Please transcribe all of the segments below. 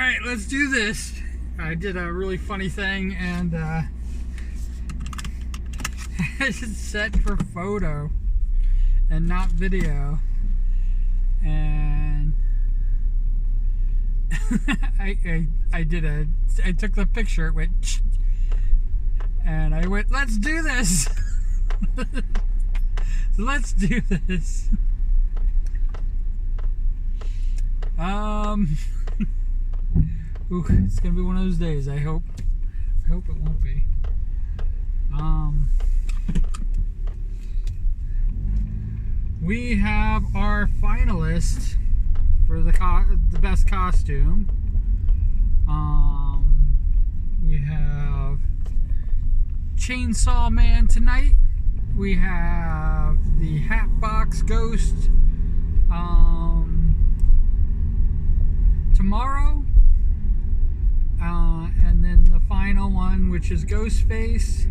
Alright, let's do this. I did a really funny thing and it's set for photo and not video. And I took the picture, it went, and I went, let's do this. Let's do this. Ooh, it's gonna be one of those days. I hope it won't be. We have our finalist for the best costume. We have Chainsaw Man tonight. We have the Hatbox Ghost tomorrow. And then the final one, which is Ghostface,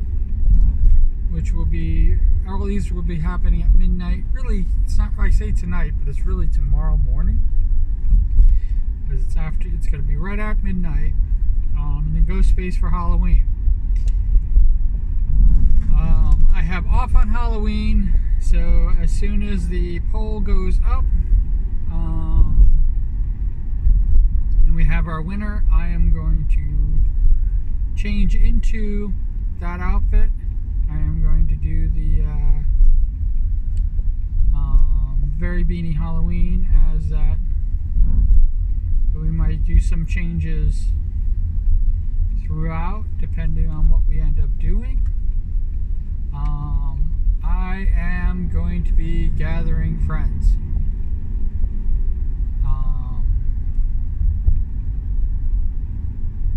which will be, all these will be happening at midnight. Really, it's not, I say tonight, but it's really tomorrow morning. Because it's going to be right at midnight. And then Ghostface for Halloween. I have off on Halloween, so as soon as the poll goes up, and we have our winner, I am going to change into that outfit. I am going to do the Very Beanie Halloween as that. But we might do some changes throughout, depending on what we end up doing. I am going to be gathering friends.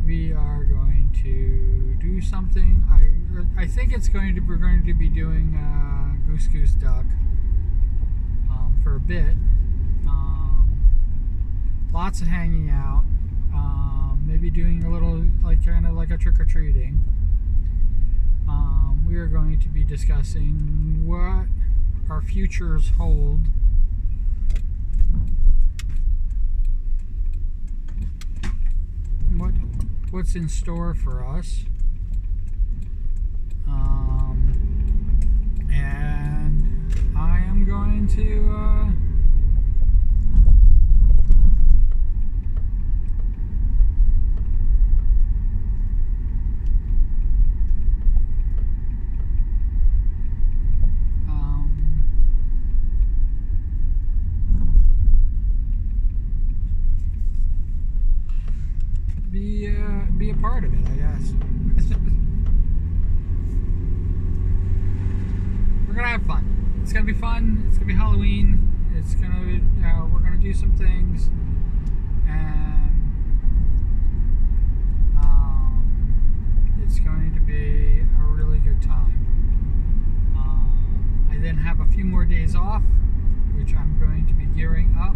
We are going to do something. I think we're going to be doing Goose Duck for a bit. Lots of hanging out. Maybe doing a little kind of like a trick-or-treating. We are going to be discussing what our futures hold. What's in store for us. And I am going to be a part of it, I guess. We're gonna have fun. It's gonna be fun. It's gonna be Halloween. It's gonna be, we're gonna do some things, and it's going to be a really good time. I then have a few more days off, which I'm going to be gearing up.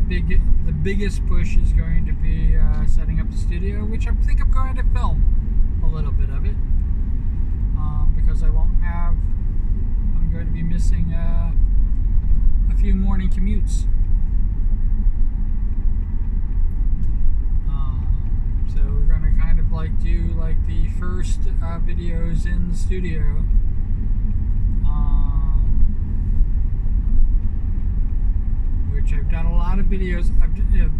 The biggest push is going to be setting up the studio, which I think I'm going to film a little bit of it, because I'm going to be missing a few morning commutes. So we're going to kind of do the first videos in the studio. I've done a lot of videos. It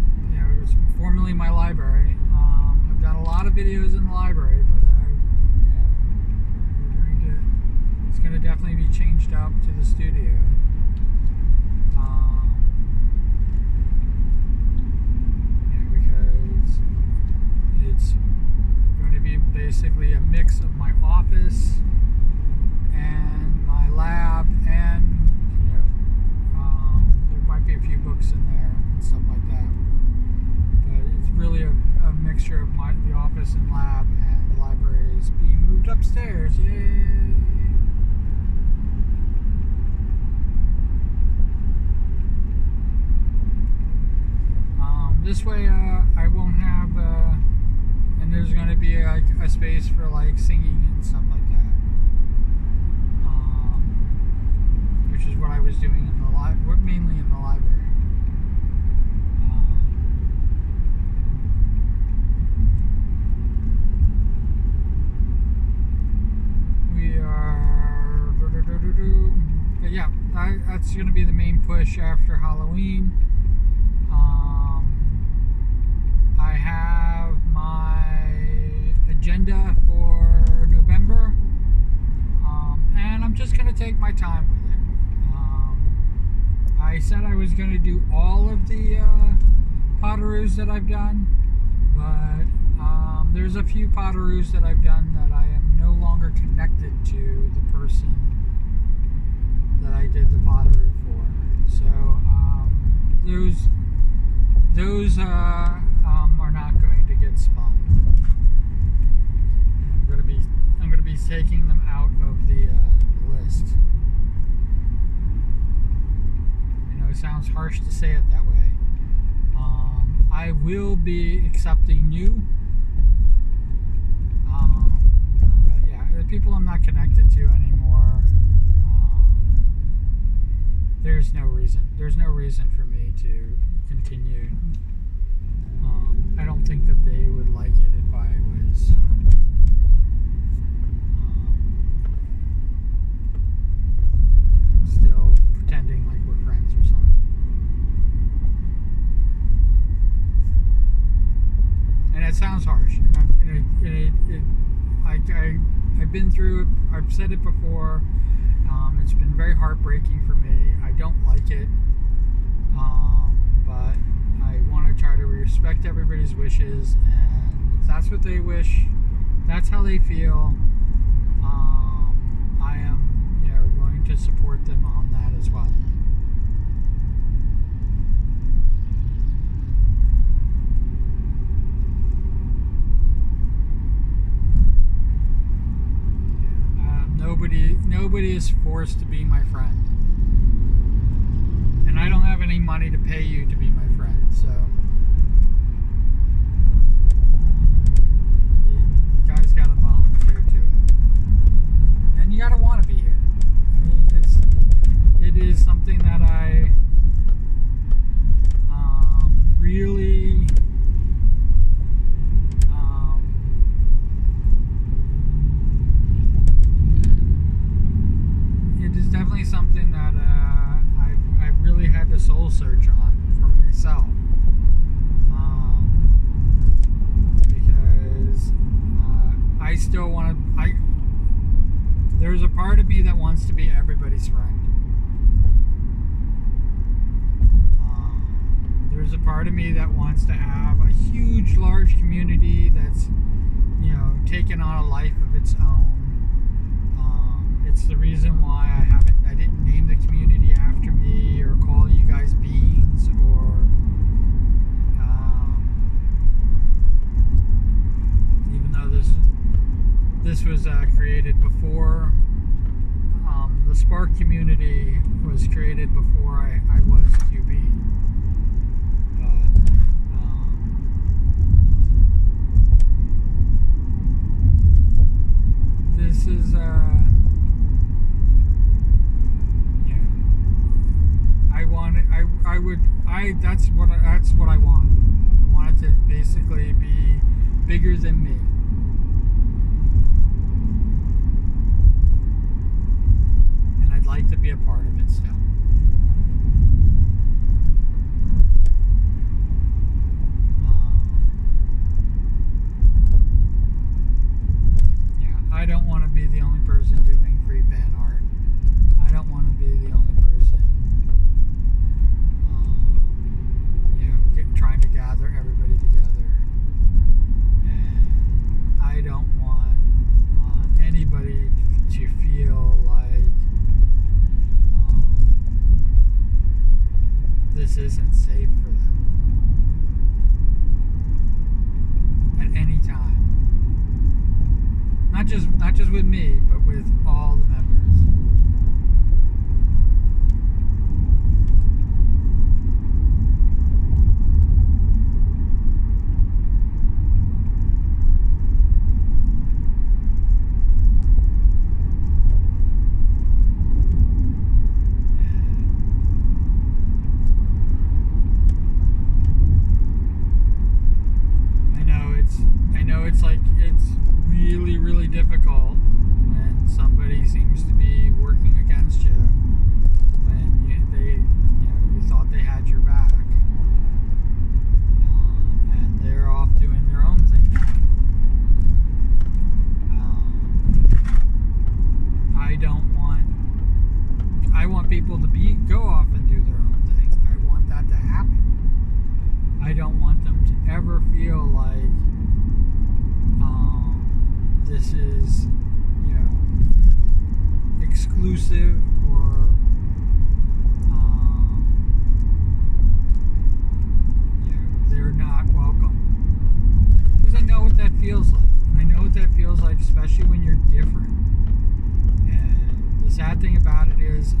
was formerly my library. I've done a lot of videos in the library, but it's going to definitely be changed up to the studio. Because it's going to be basically a mix of my office and my lab, and be a few books in there and stuff like that, but it's really a mixture of the office and lab, and the library is being moved upstairs. Yay! This way I won't have and there's going to be a space for singing and stuff like that, which is what I was doing in the mainly in the library. going to be the main push after Halloween. I have my agenda for November, and I'm just going to take my time with it. I said I was going to do all of the Potteroos that I've done, but there's a few Potteroos that I've done that I am no longer connected to the person that I did the Potteroo for. So those are not going to get spun. I'm going to be taking them out of the list. I know it sounds harsh to say it that way. I will be accepting new. But yeah, the people I'm not connected to anymore, there's no reason. There's no reason for me to continue. I don't think that they would like it if I was still pretending like we're friends or something. And it sounds harsh. I've been through it. I've said it before. It's been very heartbreaking for me. I don't like it. But I want to try to respect everybody's wishes, and if that's what they wish, that's how they feel. I am, going to support them on that as well. Nobody is forced to be my friend. And I don't have any money to pay you to be my friend, so you guys gotta volunteer to it. And you gotta want to be here. I mean, it is something that I really it is definitely something that I've really had to soul search on for myself, because I still want to. There's a part of me that wants to be everybody's friend. There's a part of me that wants to have a huge, large community that's, taken on a life of its own. It's the reason why I didn't name the community after me or call you guys beans, or even though this was created before, the Spark community was created before I was QB. But this is that's what I want. I want it to basically be bigger than me. And I'd like to be a part of it still. I don't want to be the only person doing free fan art. I don't want to be the only person trying to gather everybody together. And I don't want anybody to feel like this isn't safe for them at any time. Not just with me, but with all the members. It's really, really difficult when somebody seems to be working against you, when don't want them to ever feel like this is, exclusive or they're not welcome. Because I know what that feels like. And I know what that feels like, especially when you're different. And the sad thing about it is,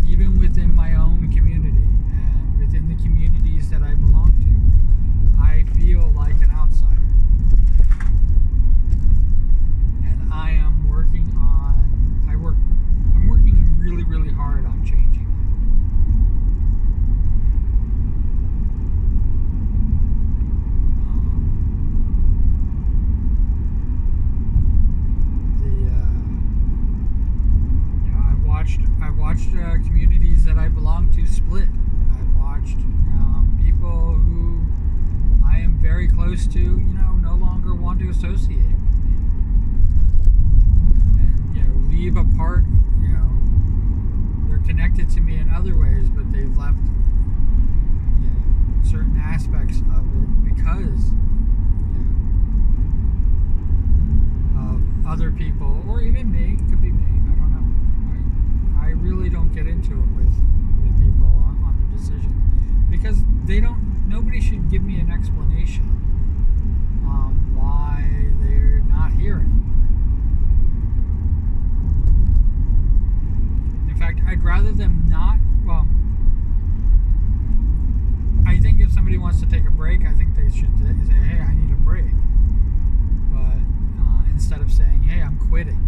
even within my own community and within the communities that I belong to, I feel like an outsider. And I'm working really, really hard on changing that. I've watched communities that I belong to split. I've watched people who I am very close to, no longer want to associate with me. And, leave a part, they're connected to me in other ways, but they've left, certain aspects of it because, of other people, or even me. It could be me. I don't know. I really don't get into it with people on their decisions because nobody should give me an explanation why they're not here anymore. In fact, I'd rather them not. Well, I think if somebody wants to take a break, I think they should say, hey, I need a break. But instead of saying, hey, I'm quitting.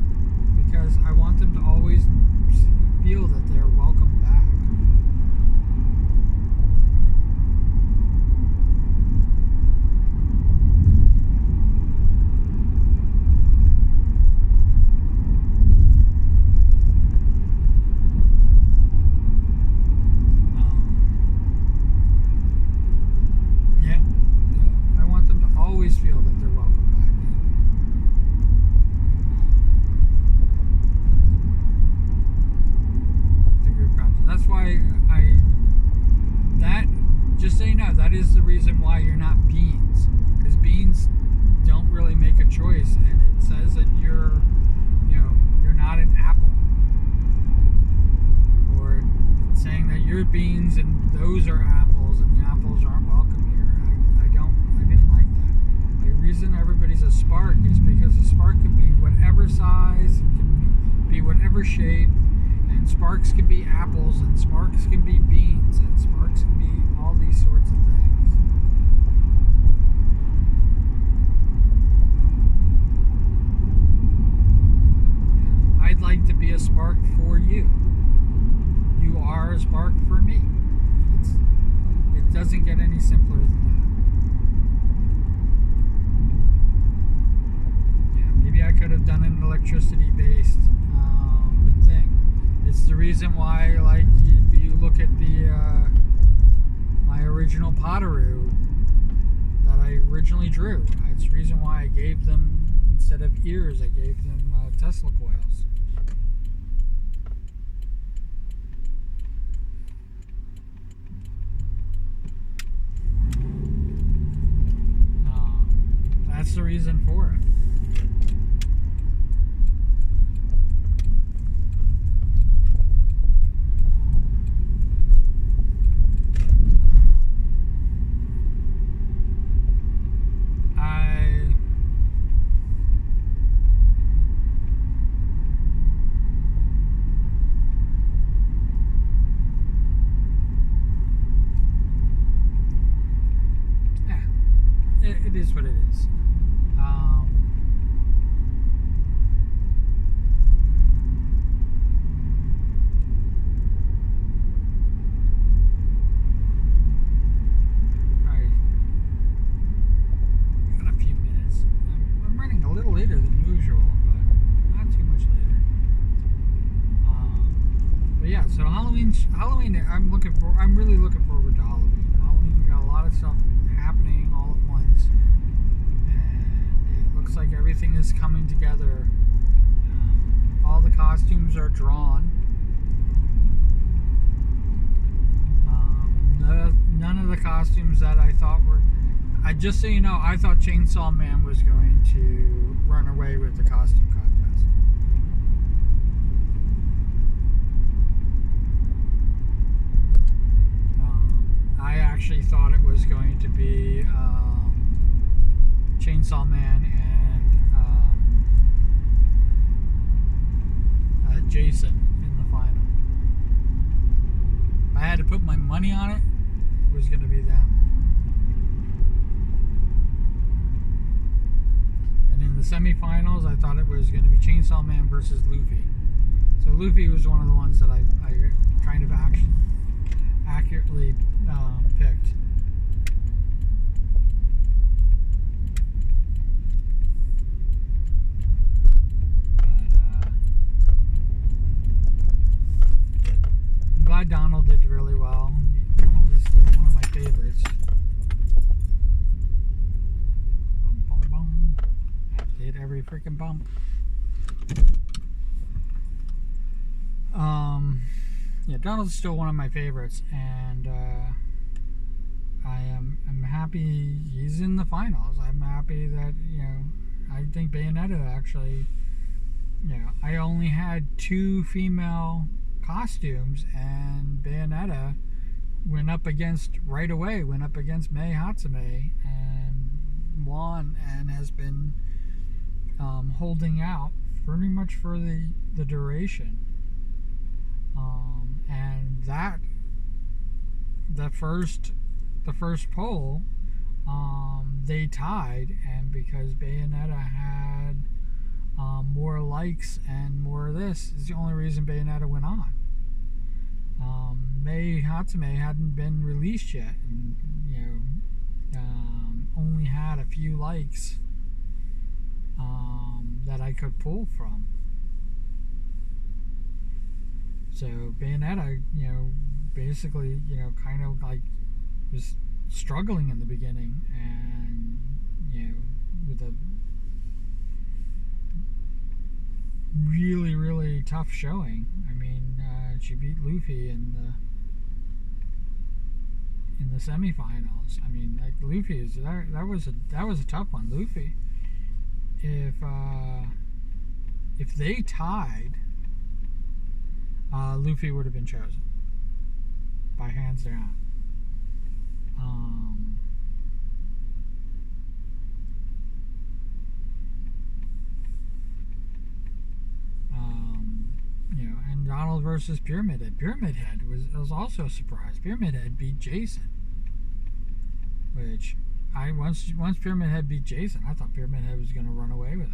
Because I want them to always feel that they're welcome back. I want them to always feel that they're welcome back. That's why just so you know, that is the reason why you're not beans. Because beans don't really make a choice, and it says that you're not an apple. Or it's saying that you're beans and those are apples, and the apples aren't welcome here. I didn't like that. The reason everybody's a spark is because a spark can be whatever size, it can be whatever shape. And sparks can be apples, and sparks can be beans, and sparks can be all these sorts of things. I'd like to be a spark for you. You are a spark for me. It doesn't get any simpler than that. Yeah, maybe I could have done an electricity-based thing. It's the reason why, like, if you look at my original Potteroo that I originally drew, it's the reason why I gave them, instead of ears, I gave them Tesla coils. That's the reason for it. It is what it is. Probably got a few minutes. I'm running a little later than usual, but not too much later. But yeah, so Halloween. I'm really looking forward to Halloween. Halloween, we got a lot of stuff happening all at once. And costumes that I thought were... just so you know, I thought Chainsaw Man was going to run away with the costume contest. I actually thought it was going to be Chainsaw Man and Jason in the final. If I had to put my money on it, it was going to be them. And in the semifinals, I thought it was going to be Chainsaw Man versus Luffy. So Luffy was one of the ones that I kind of accurately picked. I'm glad Donald did really well. Donald is one of my favorites. Bum, bum, bum. Hit every freaking bump. Yeah, Donald's still one of my favorites, and I'm happy he's in the finals. I'm happy that, you know, I think Bayonetta actually, you know, I only had 2 female costumes, and Bayonetta went up against right away Mei Hatsume and won, and has been holding out pretty much for the duration. And that the first poll, they tied, and because Bayonetta had more likes and more of this, is the only reason Bayonetta went on. Mei Hatsume hadn't been released yet, and, you know, only had a few likes that I could pull from. So Bayonetta, you know, basically, you know, kind of like was struggling in the beginning, and, you know, with a really, really tough showing. I mean, she beat Luffy in the semifinals. I mean, like, Luffy is that was a tough one. Luffy, if they tied, Luffy would have been chosen by hands down. You know, and Donald versus Pyramid Head. Pyramid Head was also a surprise. Pyramid Head beat Jason, which once Pyramid Head beat Jason, I thought Pyramid Head was going to run away with it.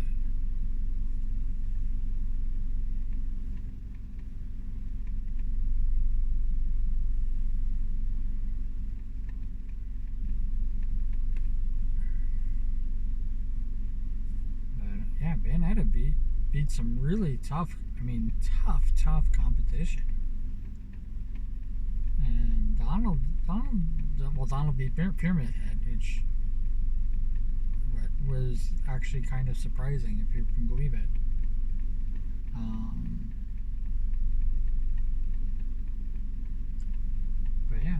Yeah, Bayonetta beat some really tough, tough competition. And Donald beat Pyramid Head, which was actually kind of surprising, if you can believe it. But yeah.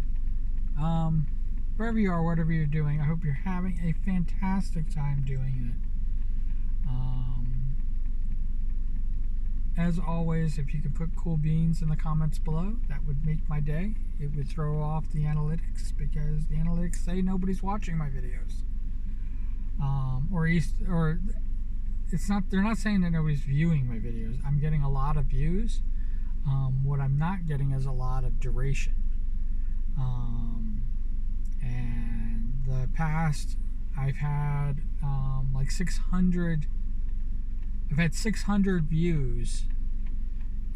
Wherever you are, whatever you're doing, I hope you're having a fantastic time doing it. As always, if you could put cool beans in the comments below, that would make my day. It would throw off the analytics, because the analytics say nobody's watching my videos. Or it's not, they're not saying that nobody's viewing my videos. I'm getting a lot of views. What I'm not getting is a lot of duration. And the past, I've had like 600. I've had 600 views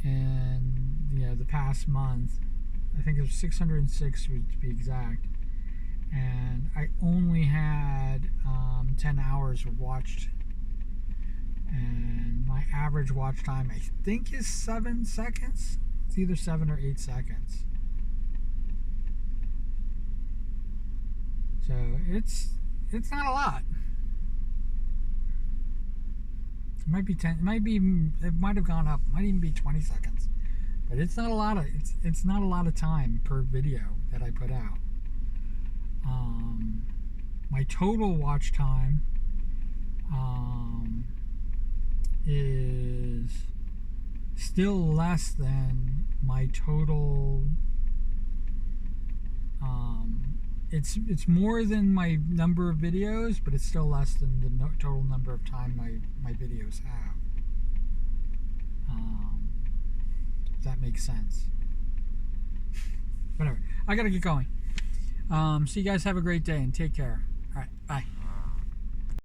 in, you know, the past month. I think it was 606 to be exact. And I only had 10 hours watched. And my average watch time, I think, is 7 seconds. It's either 7 or 8 seconds. So it's not a lot. It might be 10. It might have gone up. It might even be 20 seconds. But it's not a lot of. It's not a lot of time per video that I put out. my total watch time is still less than my total. It's more than my number of videos, but it's still less than the total number of time my videos have. If that makes sense. Whatever. I gotta get going. So you guys have a great day and take care. All right. Bye.